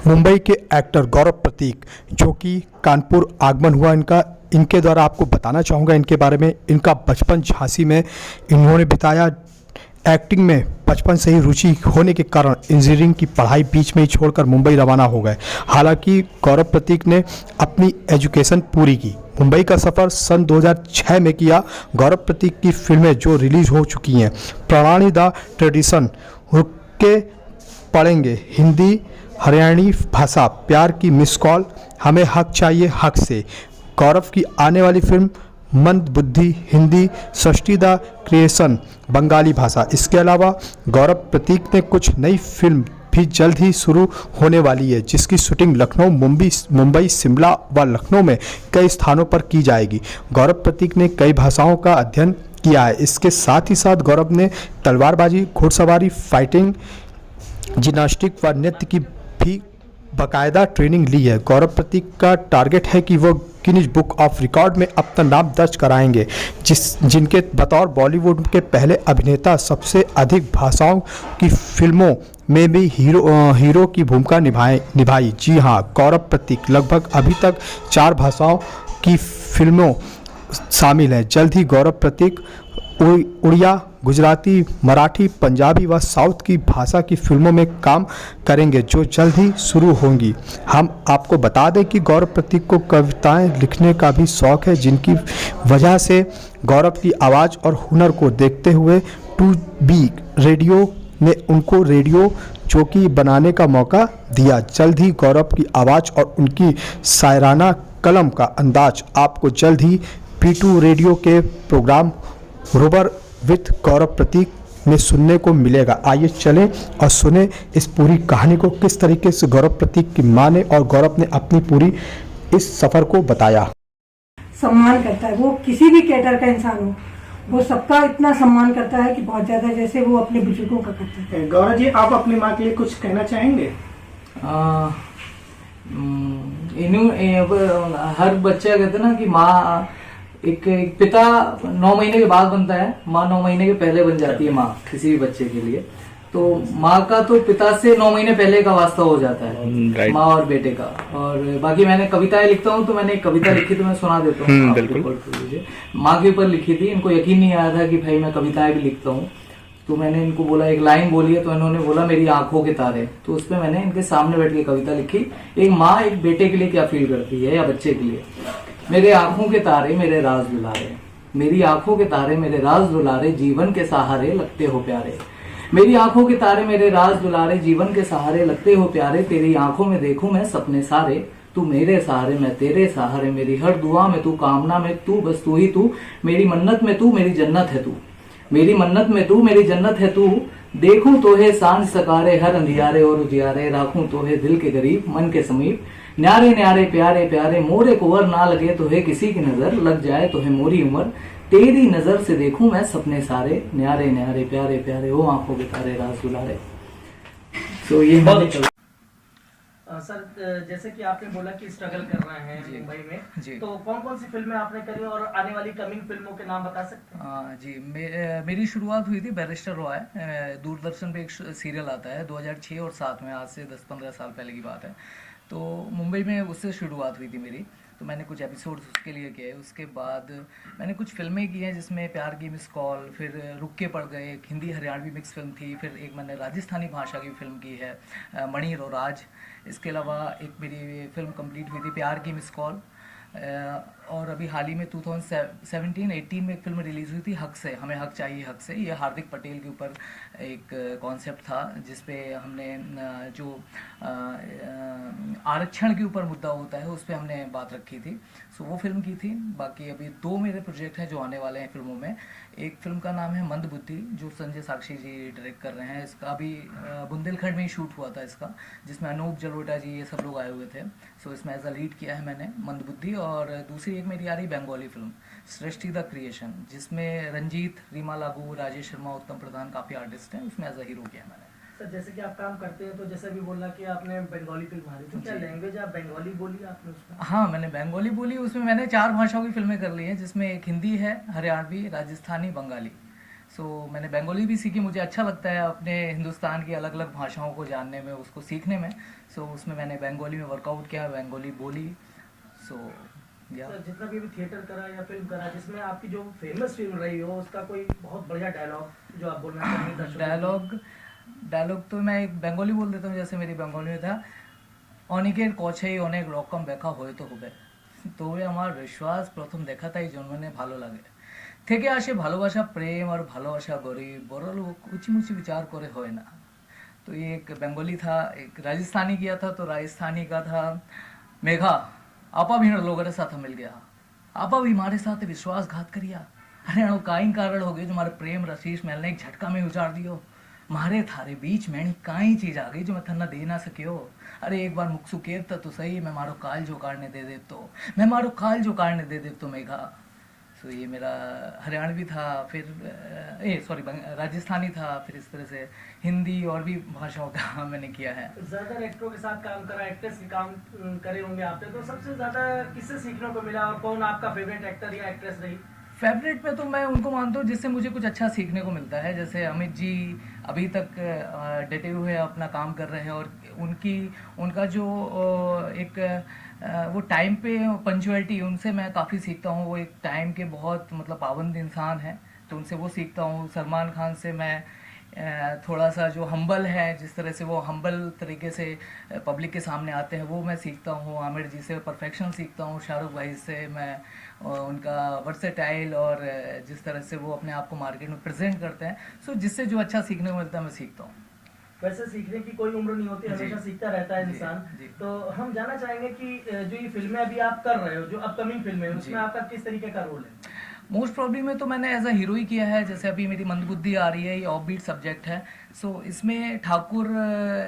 मुंबई के एक्टर गौरव प्रतीक जो कि कानपुर आगमन हुआ इनके द्वारा आपको बताना चाहूँगा इनके बारे में। इनका बचपन झांसी में इन्होंने बिताया। एक्टिंग में बचपन से ही रुचि होने के कारण इंजीनियरिंग की पढ़ाई बीच में ही छोड़कर मुंबई रवाना हो गए। हालांकि गौरव प्रतीक ने अपनी एजुकेशन पूरी की। मुंबई का सफ़र सन 2006 में किया। गौरव प्रतीक की फिल्में जो रिलीज हो चुकी हैं, प्रणाली द ट्रेडिशन, रुक के पढ़ेंगे, हिंदी हरियाणी भाषा, प्यार की मिस कॉल, हमें हक चाहिए हक से। गौरव की आने वाली फिल्म मंद बुद्धि, हिंदी, सृष्टि द क्रिएशन, बंगाली भाषा। इसके अलावा गौरव प्रतीक ने कुछ नई फिल्म भी जल्द ही शुरू होने वाली है, जिसकी शूटिंग लखनऊ, मुंबई, शिमला व लखनऊ में कई स्थानों पर की जाएगी। गौरव प्रतीक ने कई भाषाओं का अध्ययन किया है। इसके साथ ही साथ गौरव ने तलवारबाजी, घुड़सवारी, फाइटिंग, जिम्नास्टिक व नृत्य की भी बाकायदा ट्रेनिंग ली है। गौरव प्रतीक का टारगेट है कि वो गिनीज बुक ऑफ रिकॉर्ड में अपना नाम दर्ज कराएंगे, जिनके बतौर बॉलीवुड के पहले अभिनेता सबसे अधिक भाषाओं की फिल्मों में भी हीरो की भूमिका निभाई। जी हाँ, गौरव प्रतीक लगभग अभी तक 4 भाषाओं की फिल्मों शामिल है। जल्द ही गौरव प्रतीक उड़िया, गुजराती, मराठी, पंजाबी व साउथ की भाषा की फिल्मों में काम करेंगे, जो जल्द ही शुरू होंगी। हम आपको बता दें कि गौरव प्रतीक को कविताएं लिखने का भी शौक़ है, जिनकी वजह से गौरव की आवाज़ और हुनर को देखते हुए 2B रेडियो ने उनको रेडियो जॉकी बनाने का मौका दिया। जल्द ही गौरव की आवाज़ और उनकी शायराना कलम का अंदाज आपको जल्द ही P2 रेडियो के प्रोग्राम रोबर विथ गौरव प्रतीक में सुनने को मिलेगा। आइए चलें और सुने इस पूरी कहानी को, किस तरीके से गौरव प्रतीक की मां ने और गौरव ने अपनी पूरी इस सफ़र को बताया। सम्मान करता है, वो किसी भी कैटर का इंसान हो, वो सबका इतना सम्मान करता है कि बहुत ज़्यादा, जैसे वो अपने बुजुर्गों का करता है। गौरव जी, आप अपनी माँ के लिए कुछ कहना चाहेंगे? हर बच्चा कहते ना कि माँ एक पिता 9 महीने के बाद बनता है, माँ 9 महीने के पहले बन जाती है माँ किसी भी बच्चे के लिए। तो माँ का तो पिता से 9 महीने पहले का वास्ता हो जाता है, माँ और बेटे का। और बाकी मैंने कविताएं लिखता हूँ, तो मैंने एक कविता लिखी तो मैं सुना देता हूँ। बिल्कुल। माँ के ऊपर लिखी थी। इनको यकीन नहीं आया था कि भाई मैं कविताएं भी लिखता हूँ। तो मैंने इनको बोला एक लाइन बोली है, तो इन्होंने बोला मेरी आंखों के तारे। तो उसमें मैंने इनके सामने बैठ के कविता लिखी। एक माँ एक बेटे के लिए क्या फील करती है या बच्चे के लिए। मेरे आंखों के तारे मेरे राज दुलारे, मेरी आंखों के तारे मेरे राज दुलारे, जीवन के सहारे लगते हो प्यारे। मेरी आंखों के तारे मेरे राज दुलारे, जीवन के सहारे लगते हो प्यारे। तेरी आंखों में देखूं मैं सपने सारे, तू मेरे सहारे मैं तेरे सहारे। मेरी हर दुआ में तू, कामना में तू, बस तू ही तू। मेरी मन्नत में तू, मेरी जन्नत है तू। मेरी मन्नत में तू, मेरी जन्नत है तू। देखूं तो है सांझ सकारे, हर अंधियारे और उजियारे। राखूं तो है दिल के करीब, मन के समीप। न्यारे न्यारे प्यारे प्यारे, मोरे कुंवर ना लगे तो है किसी की नजर, लग जाए तो है मोरी उम्र। तेरी नजर से देखूं मैं सपने सारे, न्यारे न्यारे प्यारे प्यारे, ओ आंखों के तारे राज दुलारे। तो ये सर, जैसे कि आपने बोला कि स्ट्रगल कर रहे हैं मुंबई में जी, तो कौन कौन सी फिल्में आपने करी और आने वाली कमिंग फिल्मों के नाम बता सकते हैं? जी, मेरी शुरुआत हुई थी बैरिस्टर रॉय। दूरदर्शन पे एक सीरियल आता है 2006 और 2007 में, आज से 10-15 साल पहले की बात है। तो मुंबई में उससे शुरुआत हुई थी मेरी। तो मैंने कुछ एपिसोड्स उसके लिए किए। उसके बाद मैंने कुछ फिल्में की हैं, जिसमें प्यार की मिस कॉल, फिर रुक के पड़ गए, एक हिंदी हरियाणवी मिक्स फिल्म थी। फिर एक मैंने राजस्थानी भाषा की फिल्म की है, मणिर और राज। इसके अलावा एक मेरी फिल्म कंप्लीट हुई थी प्यार की मिस कॉल। और अभी हाल ही में 2017-18 में एक फिल्म रिलीज़ हुई थी हक से, हमें हक चाहिए हक से। ये हार्दिक पटेल के ऊपर एक कॉन्सेप्ट था, जिसपे हमने जो आरक्षण के ऊपर मुद्दा होता है उस पर हमने बात रखी थी। सो वो फिल्म की थी। बाकी अभी 2 मेरे प्रोजेक्ट हैं जो आने वाले हैं फिल्मों में। एक फिल्म का नाम है मंद बुद्धि, जो संजय साक्षी जी डायरेक्ट कर रहे हैं। इसका अभी बुंदेलखंड में ही शूट हुआ था इसका, जिसमें अनूप जलोटा जी ये सब लोग आए हुए थे। सो इसमें एज अ लीड किया है मैंने मंद बुद्धि। और दूसरी एक मेरी आ रही Bengali film Srishti the creation, जिसमें रंजीत, रीमा लागू, राजेश शर्मा, उत्तम प्रधान काफ़ी आर्टिस्ट हैं। उसमें एज अ हीरो किया मैंने। सर, जैसे कि आप काम करते हैं, तो जैसे भी बोला कि आपने बंगाली फिल्म मारी, तो क्या लैंग्वेज आप बंगाली बोली आपने उसमें? हाँ, मैंने बंगाली बोली। उसमें मैंने 4 भाषाओं की फिल्में कर ली हैं, जिसमें एक हिंदी है, हरियाणवी, राजस्थानी, बंगाली। सो मैंने बंगाली भी सीखी, मुझे अच्छा लगता है अपने हिंदुस्तान की अलग अलग भाषाओं को जानने में, उसको सीखने में। सो उसमें मैंने बंगाली में वर्कआउट किया, बंगाली बोली। सो या सर, जितना भी थिएटर करा या फिल्म करा, जिसमें आपकी जो फेमस फिल्म रही हो उसका कोई बहुत बढ़िया डायलॉग जो आप बोलना चाहेंगे दर्शकों को? डायलॉग तो मैं एक बंगाली बोल देता हूँ, जैसे मेरी बंगाली में था, অনেকের কছেই অনেক রকম ব্যাখ্যা হয়তো হবে, তবে আমার বিশ্বাস প্রথম দেখাতেই জন্মনে ভালো লাগে, থেকে আসে ভালোবাসা, প্রেम और भालोबासा गरीब बड़ लोग ऊंची विचार करे होए ना। तो ये एक बंगाली था। एक राजस्थानी किया था, तो राजस्थानी का था, मेघा आपा भी लोगों के साथ मिल गया, आपा भी हमारे साथ विश्वासघात करिया, अरे अणु काई कारण हो गई जो हमारे प्रेम रशीश मैंने एक झटका में उजाड़ दियो, मारे थारे बीच में काई चीज आ गई जो मैं थन्ना दे ना सकियो, अरे एक बार मुक्सु केरता तो सही, मैं मारो काल जो काटने दे दे तो, मैं मारो काल जो काटने दे दे तो मेघा। सो ये मेरा हरियाणवी था, फिर सॉरी राजस्थानी था, फिर इस तरह से हिंदी और भी भाषाओं का मैंने किया है। ज्यादा एक्टरों के साथ काम करा, एक्ट्रेस के काम करे होंगे आपने, तो सबसे ज्यादा किससे सीखने को मिला और कौन आपका फेवरेट एक्टर या एक्ट्रेस रही? फेवरेट में तो मैं उनको मानता हूँ जिससे मुझे कुछ अच्छा सीखने को मिलता है। जैसे अमित जी अभी तक डटे हुए अपना काम कर रहे हैं, और उनका जो एक वो टाइम पे पंचुअलिटी, उनसे मैं काफ़ी सीखता हूँ। वो एक टाइम के बहुत मतलब पाबंद इंसान हैं, तो उनसे वो सीखता हूँ। सलमान खान से मैं थोड़ा सा जो हम्बल है, जिस तरह से वो हम्बल तरीके से पब्लिक के सामने आते हैं, वो मैं सीखता हूँ। आमिर जी से परफेक्शन सीखता हूँ। शाहरुख भाई से मैं उनका वर्सेटाइल और जिस तरह से वो अपने आप को मार्केट में प्रेजेंट करते हैं, सो जिससे जो अच्छा सीखने को मिलता है मैं सीखता हूँ। वैसे सीखने की कोई उम्र नहीं होती, हमेशा सीखता रहता है इंसान। जी। तो हम जानना चाहेंगे कि जो ये फिल्में अभी आप कर रहे हो, जो अपकमिंग फिल्में, उसमें आपका किस तरीके का रोल है? मोस्ट प्रॉब्ली में तो मैंने एज अ हीरो ही किया है। जैसे अभी मेरी मंदबुद्धि आ रही है, ये ऑफ बीट सब्जेक्ट है। सो इसमें ठाकुर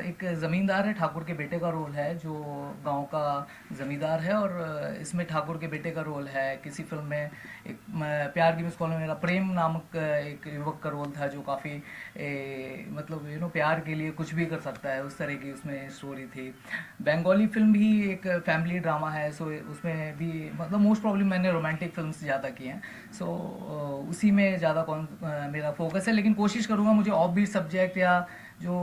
एक ज़मींदार है, ठाकुर के बेटे का रोल है, जो गांव का ज़मींदार है, और इसमें ठाकुर के बेटे का रोल है। किसी फिल्म में एक प्यार की मिस कॉल में मेरा प्रेम नामक एक युवक का रोल था, जो काफ़ी मतलब प्यार के लिए कुछ भी कर सकता है, उस तरह की उसमें स्टोरी थी। बंगाली फिल्म भी एक फैमिली ड्रामा है, सो उसमें भी मतलब मोस्ट प्रॉब्ली मैंने रोमांटिक फिल्म्स ज़्यादा की हैं। सो उसी में ज़्यादा मेरा फोकस है, लेकिन कोशिश करूँगा मुझे ऑफ बीट सब्जेक्ट या जो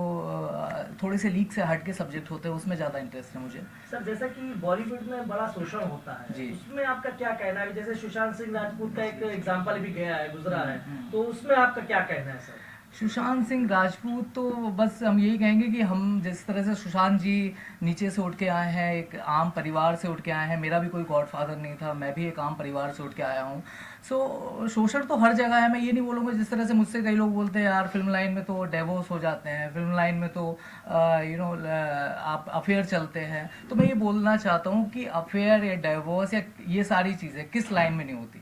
थोड़े से लीक से हट के सब्जेक्ट होते हैं उसमें ज़्यादा इंटरेस्ट है मुझे। सर, जैसा कि बॉलीवुड में बड़ा शोषण होता है जी। उसमें आपका क्या कहना है? जैसे सुशांत सिंह राजपूत का एक एग्जाम्पल भी गया है, गुजरा है, तो उसमें आपका क्या कहना है सर? सुशांत सिंह राजपूत तो बस हम यही कहेंगे कि हम जिस तरह से सुशांत जी नीचे से उठ के आए हैं, एक आम परिवार से उठ के आए हैं। मेरा भी कोई गॉडफादर नहीं था, मैं भी एक आम परिवार से उठ के आया हूँ। सो शोषण तो हर जगह है। मैं ये नहीं बोलूँगा जिस तरह से मुझसे कई लोग बोलते हैं यार फिल्म लाइन में तो डिवोर्स हो जाते हैं, फिल्म लाइन में तो आप अफेयर चलते हैं। तो मैं ये बोलना चाहता हूँ कि अफेयर या डिवोर्स या ये सारी चीज़ें किस लाइन में नहीं होती।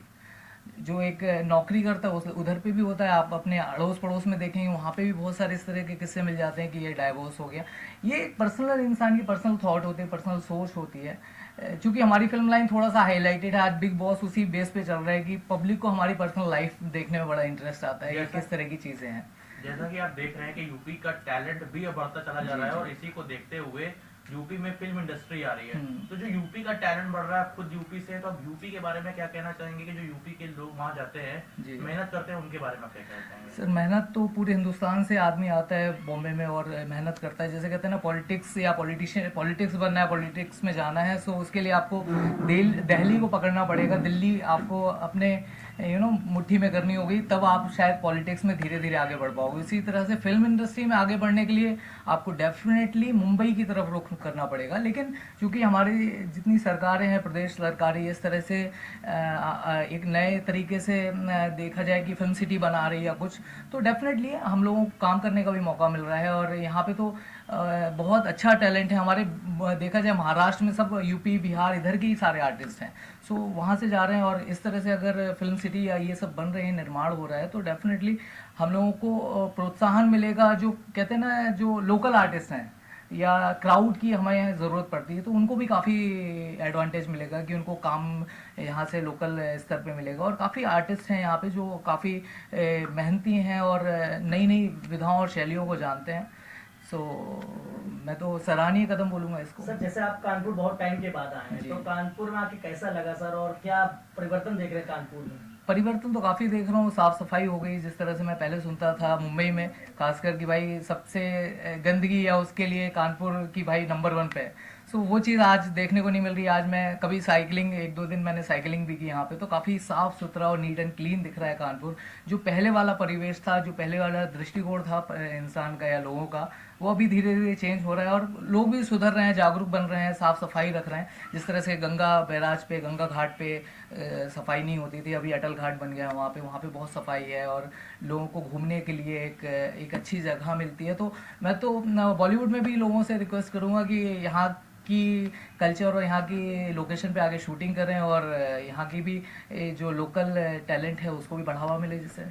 जो एक नौकरी करता है उधर पे भी होता है। आप अपने अड़ोस पड़ोस में देखेंगे, वहाँ पे भी बहुत सारे इस तरह के किस्से मिल जाते हैं कि ये डाइवोर्स हो गया। ये एक पर्सनल इंसान की पर्सनल थॉट होती है, पर्सनल सोच होती है। क्योंकि हमारी फिल्म लाइन थोड़ा सा हाईलाइटेड है, आज बिग बॉस उसी बेस पे चल रहा है कि पब्लिक को हमारी पर्सनल लाइफ देखने में बड़ा इंटरेस्ट आता है, ये किस तरह की चीज़ें हैं। जैसा कि आप देख रहे हैं कि यूपी का टैलेंट भी अब बढ़ता चला जा रहा है, और इसी को देखते हुए यूपी में फिल्म इंडस्ट्री आ रही है। तो जो यूपी का टैलेंट बढ़ रहा है, आप खुद यूपी से, तो आप यूपी के बारे में क्या कहना चाहेंगे कि जो यूपी के लोग वहाँ जाते हैं, मेहनत करते हैं, उनके बारे में क्या कहना चाहेंगे? सर, मेहनत तो पूरे हिंदुस्तान से आदमी आता है बॉम्बे में और मेहनत करता है। जैसे कहते हैं ना, पॉलिटिक्स या पॉलिटिक्स बनना है, पॉलिटिक्स में जाना है, सो उसके लिए आपको दिल्ली को पकड़ना पड़ेगा। दिल्ली आपको अपने मुट्ठी में करनी होगी, तब आप शायद पॉलिटिक्स में धीरे धीरे आगे बढ़ पाओगे। इसी तरह से फिल्म इंडस्ट्री में आगे बढ़ने के लिए आपको डेफिनेटली मुंबई की तरफ रुख करना पड़ेगा। लेकिन चूंकि हमारी जितनी सरकारें हैं, प्रदेश सरकारें इस तरह से एक नए तरीके से देखा जाए कि फिल्म सिटी बना रही है या कुछ, तो डेफिनेटली हम लोगों को काम करने का भी मौका मिल रहा है। और यहाँ पे तो बहुत अच्छा टैलेंट है हमारे। देखा जाए महाराष्ट्र में सब यूपी बिहार इधर के ही सारे आर्टिस्ट हैं, सो वहाँ से जा रहे हैं। और इस तरह से अगर फिल्म सिटी या ये सब बन रहे हैं, निर्माण हो रहा है, तो डेफिनेटली हम लोगों को प्रोत्साहन मिलेगा। जो कहते हैं ना, जो लोकल आर्टिस्ट हैं या क्राउड की हमें ज़रूरत पड़ती है, तो उनको भी काफ़ी एडवांटेज मिलेगा कि उनको काम यहाँ से लोकल स्तर पे मिलेगा। और काफ़ी आर्टिस्ट हैं यहाँ पे जो काफ़ी मेहनती हैं और नई नई विधाओं और शैलियों को जानते हैं। सो मैं तो सराहनीय कदम बोलूँगा इसको। सर, जैसे आप कानपुर बहुत टाइम के बाद आए हैं, तो कानपुर में आके कैसा लगा सर, और क्या परिवर्तन देख रहे हैं कानपुर में? परिवर्तन तो काफ़ी देख रहा हूँ। साफ सफाई हो गई, जिस तरह से मैं पहले सुनता था मुंबई में खासकर कि भाई सबसे गंदगी या उसके लिए कानपुर की भाई नंबर 1 पे है। सो वो चीज़ आज देखने को नहीं मिल रही। आज मैं कभी साइकिलिंग 1-2 दिन मैंने साइकिलिंग भी की यहाँ पे, तो काफ़ी साफ सुथरा और नीट एंड क्लीन दिख रहा है कानपुर। जो पहले वाला परिवेश था, जो पहले वाला दृष्टिकोण था इंसान का या लोगों का, वो अभी धीरे धीरे चेंज हो रहा है और लोग भी सुधर रहे हैं, जागरूक बन रहे हैं, साफ सफाई रख रहे हैं। जिस तरह से गंगा बैराज पे, गंगा घाट पे सफाई नहीं होती थी, अभी अटल घाट बन गया है वहाँ पे बहुत सफाई है और लोगों को घूमने के लिए एक अच्छी जगह मिलती है। तो मैं तो बॉलीवुड में भी लोगों से रिक्वेस्ट करूँगा कि यहाँ की कल्चर और यहाँ की लोकेशन पे आके शूटिंग करें और यहाँ की भी जो लोकल टैलेंट है उसको भी बढ़ावा मिले, जिससे